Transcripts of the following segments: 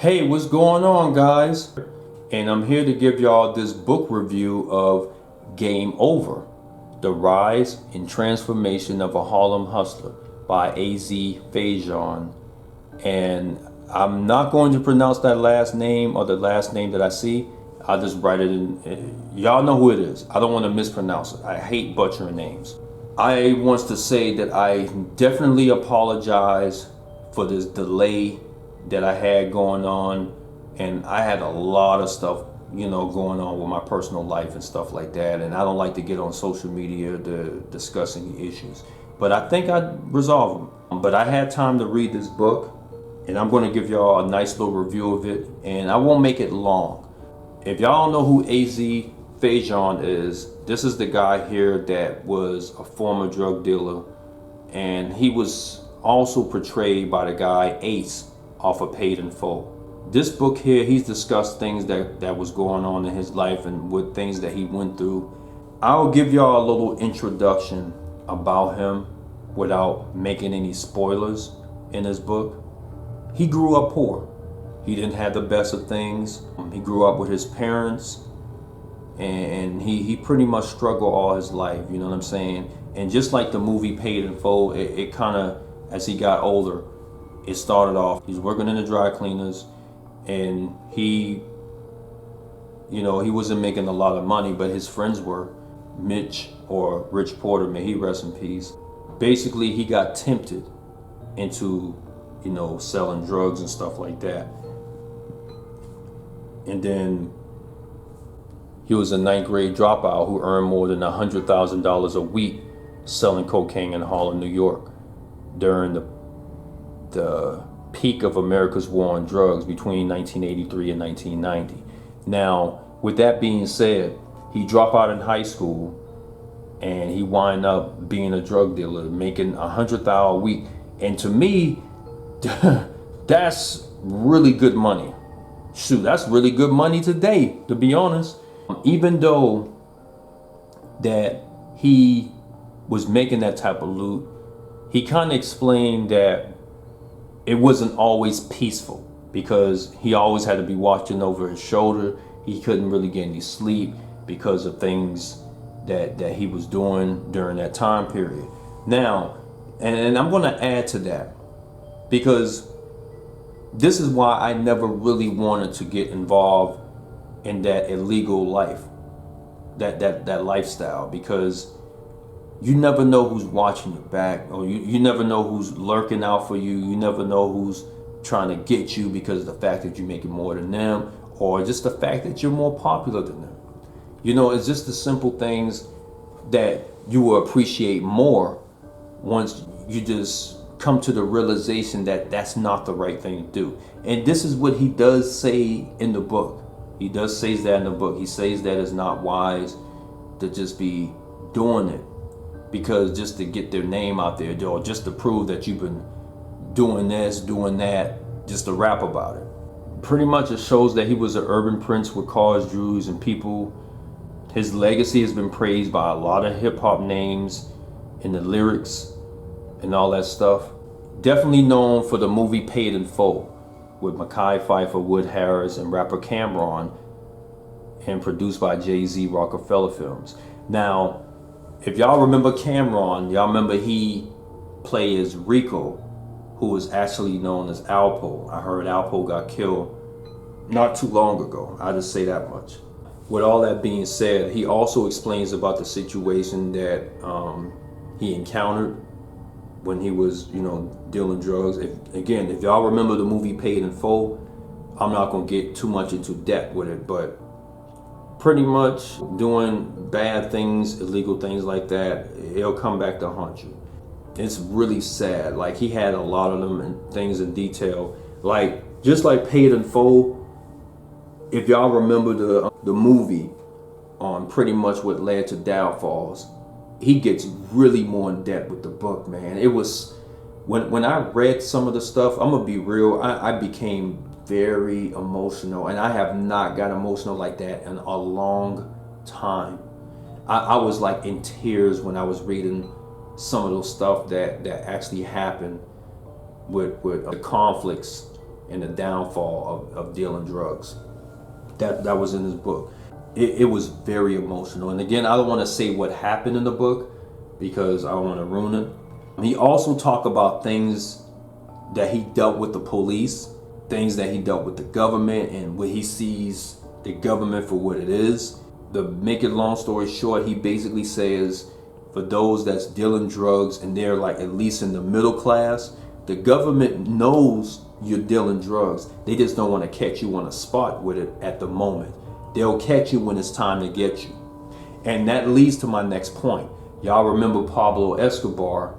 Hey, what's going on, guys? And I'm here to give y'all this book review of Game Over, The Rise and Transformation of a Harlem Hustler by Azie Faison. And I'm not going to pronounce that last name or the last name that I see. I'll just write it in. Y'all know who it is. I don't want to mispronounce it. I hate butchering names. I want to say that I definitely apologize for this delay that I had going on, and I had a lot of stuff going on with my personal life and stuff like that, and I don't like to get on social media to discuss any issues, but I think I resolved them. But I had time to read this book, and I'm going to give y'all a nice little review of it, and I won't make it long. If y'all don't know who Azie Faison is, this is the guy here that was a former drug dealer, and he was also portrayed by the guy Ace off of Paid in Full. This book here, he's discussed things that was going on in his life and with things that he went through. I'll give y'all a little introduction about him without making any spoilers in his book. He grew up poor. He didn't have the best of things. He grew up with his parents, and he pretty much struggled all his life, you know what I'm saying? And just like the movie Paid in Full, it kind of, as he got older, it started off, he's working in the dry cleaners, and he wasn't making a lot of money, but his friends were. Mitch, or Rich Porter, may he rest in peace. Basically, he got tempted into, selling drugs and stuff like that. And then he was a ninth grade dropout who earned more than $100,000 a week selling cocaine in Harlem, New York during the peak of America's war on drugs between 1983 and 1990. Now, with that being said, he dropped out in high school and he wound up being a drug dealer, making $100,000 a week. And to me, that's really good money. Shoot, that's really good money today, to be honest. Even though that he was making that type of loot, he kind of explained that it wasn't always peaceful because he always had to be watching over his shoulder. He couldn't really get any sleep because of things that he was doing during that time period. Now, and I'm going to add to that because this is why I never really wanted to get involved in that illegal life, that lifestyle, because you never know who's watching your back, or you never know who's lurking out for you. You never know who's trying to get you because of the fact that you're making more than them, or just the fact that you're more popular than them. It's just the simple things that you will appreciate more once you just come to the realization that that's not the right thing to do. And this is what he does say in the book. He does say that in the book. He says that it's not wise to just be doing it because just to get their name out there, or just to prove that you've been doing this, doing that, just to rap about it. Pretty much it shows that he was an urban prince with cars, jewels, and people. His legacy has been praised by a lot of hip-hop names in the lyrics and all that stuff. Definitely known for the movie Paid in Full with Mekhi Phifer, Wood Harris, and rapper Cam'ron, and produced by Jay-Z Rockefeller Films. Now, if y'all remember Cam'ron, y'all remember he played as Rico, who was actually known as Alpo. I heard Alpo got killed not too long ago. I just say that much. With all that being said, he also explains about the situation that he encountered when he was, dealing drugs. If y'all remember the movie Paid in Full, I'm not gonna get too much into depth with it, but pretty much doing bad things, illegal things like that, it'll come back to haunt you. It's really sad. Like, he had a lot of them and things in detail. Like, just like Paid in Full, if y'all remember the movie on pretty much what led to downfalls, he gets really more in depth with the book, man. It was, when I read some of the stuff, I'm gonna be real, I became very emotional, and I have not got emotional like that in a long time. I was like in tears when I was reading some of those stuff that actually happened with the conflicts and the downfall of dealing drugs. That was in his book. It was very emotional. And again, I don't want to say what happened in the book because I don't want to ruin it. He also talked about things that he dealt with the police, things that he dealt with the government, and where he sees the government for what it is. To make it long story short, he basically says for those that's dealing drugs and they're like at least in the middle class, the government knows you're dealing drugs. They just don't want to catch you on a spot with it at the moment. They'll catch you when it's time to get you. And that leads to my next point. Y'all remember Pablo Escobar,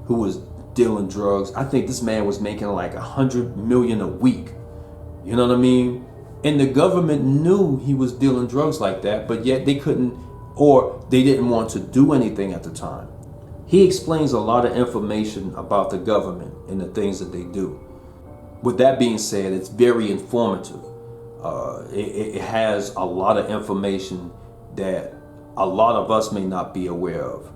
who was dealing drugs? I think this man was making like 100 million a week. You know what I mean? And the government knew he was dealing drugs like that, but yet they couldn't, or they didn't want to do anything at the time. He explains a lot of information about the government and the things that they do. With that being said, it's very informative. It has a lot of information that a lot of us may not be aware of.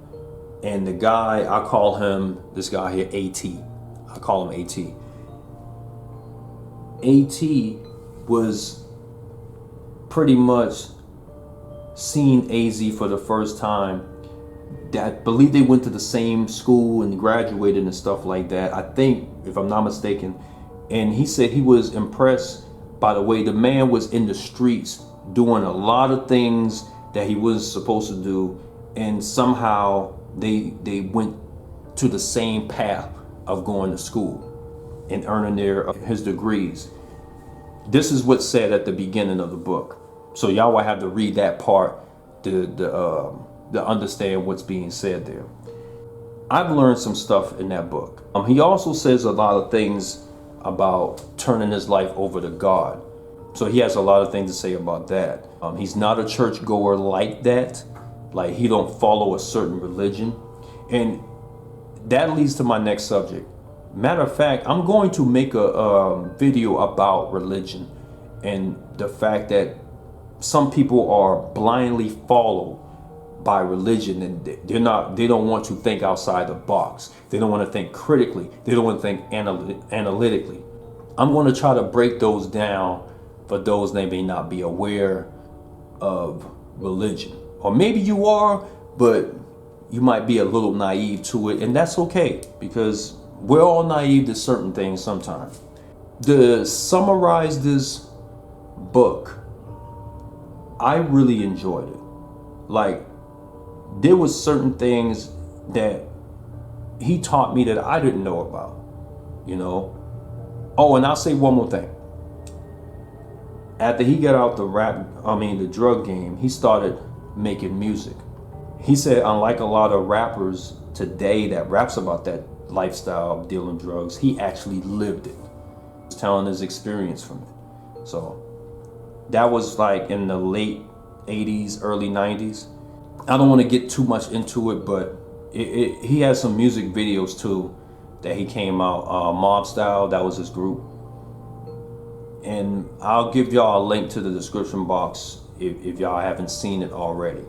And the guy, I call him, this guy here, AT. I call him AT. AT was pretty much seeing Azie for the first time. I believe they went to the same school and graduated and stuff like that. I think, if I'm not mistaken. And he said he was impressed by the way the man was in the streets doing a lot of things that he wasn't supposed to do, and somehow they went to the same path of going to school and earning his degrees. This is what's said at the beginning of the book. So y'all will have to read that part to understand what's being said there. I've learned some stuff in that book. He also says a lot of things about turning his life over to God. So he has a lot of things to say about that. He's not a churchgoer like that. Like, he don't follow a certain religion. And that leads to my next subject. Matter of fact, I'm going to make a video about religion and the fact that some people are blindly followed by religion, and they don't want to think outside the box. They don't want to think critically. They don't want to think analytically. I'm going to try to break those down for those that may not be aware of religion. Or maybe you are, but you might be a little naive to it, and that's okay, because we're all naive to certain things sometimes. To summarize this book, I really enjoyed it. Like, there was certain things that he taught me that I didn't know about, you know. Oh, and I'll say one more thing. After he got out the drug game, he started making music. He said, unlike a lot of rappers today that raps about that lifestyle of dealing drugs, he actually lived it. He's telling his experience from it. So that was like in the late 80s, early 90s. I don't want to get too much into it, but he has some music videos too that he came out, Mob Style, that was his group. And I'll give y'all a link to the description box if y'all haven't seen it already.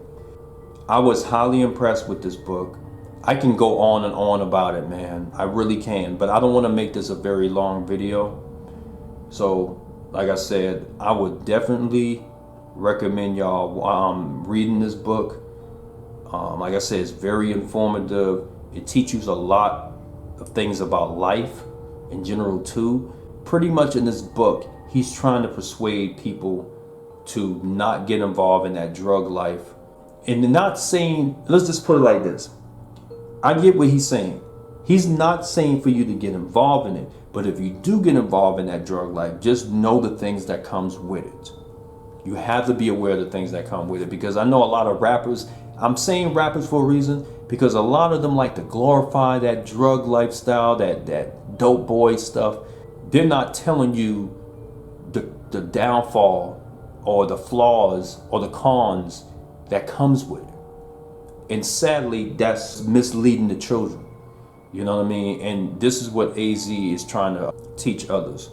I was highly impressed with this book. I can go on and on about it, man. I really can, but I don't want to make this a very long video. So, like I said, I would definitely recommend y'all reading this book. Like I said, it's very informative. It teaches a lot of things about life in general too. Pretty much in this book, he's trying to persuade people to not get involved in that drug life. And not saying, let's just put it like this. I get what he's saying. He's not saying for you to get involved in it, but if you do get involved in that drug life, just know the things that comes with it. You have to be aware of the things that come with it, because I know a lot of rappers, I'm saying rappers for a reason, because a lot of them like to glorify that drug lifestyle, that dope boy stuff. They're not telling you the downfall or the flaws or the cons that comes with it. And sadly, that's misleading the children. You know what I mean? And this is what Azie is trying to teach others.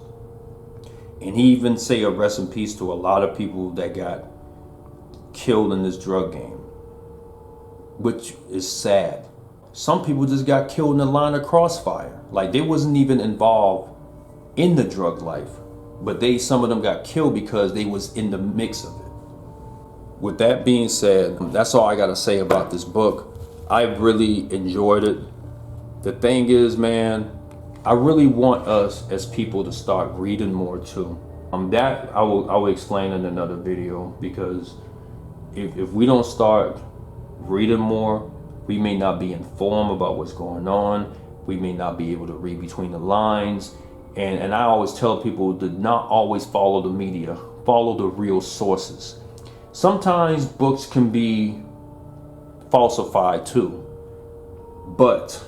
And he even say a rest in peace to a lot of people that got killed in this drug game, which is sad. Some people just got killed in the line of crossfire. Like, they wasn't even involved in the drug life, but some of them got killed because they was in the mix of it. With that being said, that's all I gotta say about this book. I really enjoyed it. The thing is, man, I really want us as people to start reading more too. That I will explain in another video, because if we don't start reading more, we may not be informed about what's going on. We may not be able to read between the lines. And I always tell people to not always follow the media, follow the real sources. Sometimes books can be falsified too, but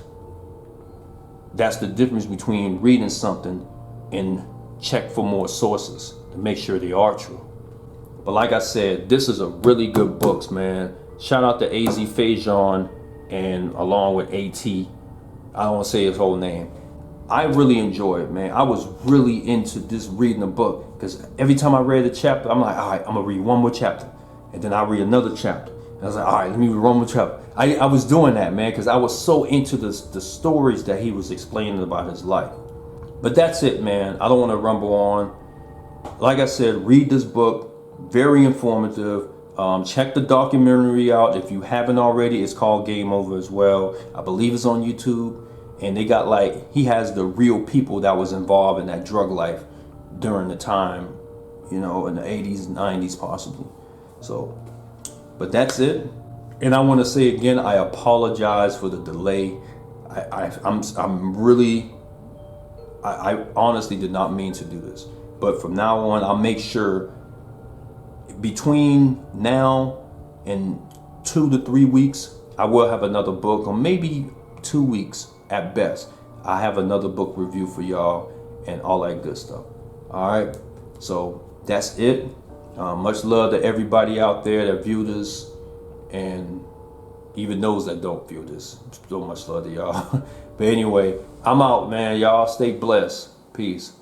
that's the difference between reading something and check for more sources to make sure they are true. But like I said, this is a really good book, man. Shout out to Azie Faison, and along with AT, I don't want to say his whole name. I really enjoy it, man. I was really into this reading the book, because every time I read a chapter, I'm like, all right, I'm gonna read one more chapter, and then I read another chapter. And I was like, all right, let me read one more chapter. I was doing that, man, because I was so into the stories that he was explaining about his life. But that's it, man. I don't want to rumble on. Like I said, read this book. Very informative. Check the documentary out if you haven't already. It's called Game Over as well. I believe it's on YouTube. And they got he has the real people that was involved in that drug life during the time, in the 80s, 90s possibly. So, but that's it. And I want to say again, I apologize for the delay. I honestly did not mean to do this. But from now on, I'll make sure between now and 2 to 3 weeks, I will have another book, or maybe 2 weeks at best. I have another book review for y'all and all that good stuff. All right, so that's it. Much love to everybody out there that view this, and even those that don't view this. So much love to y'all. But anyway, I'm out, man. Y'all stay blessed. Peace.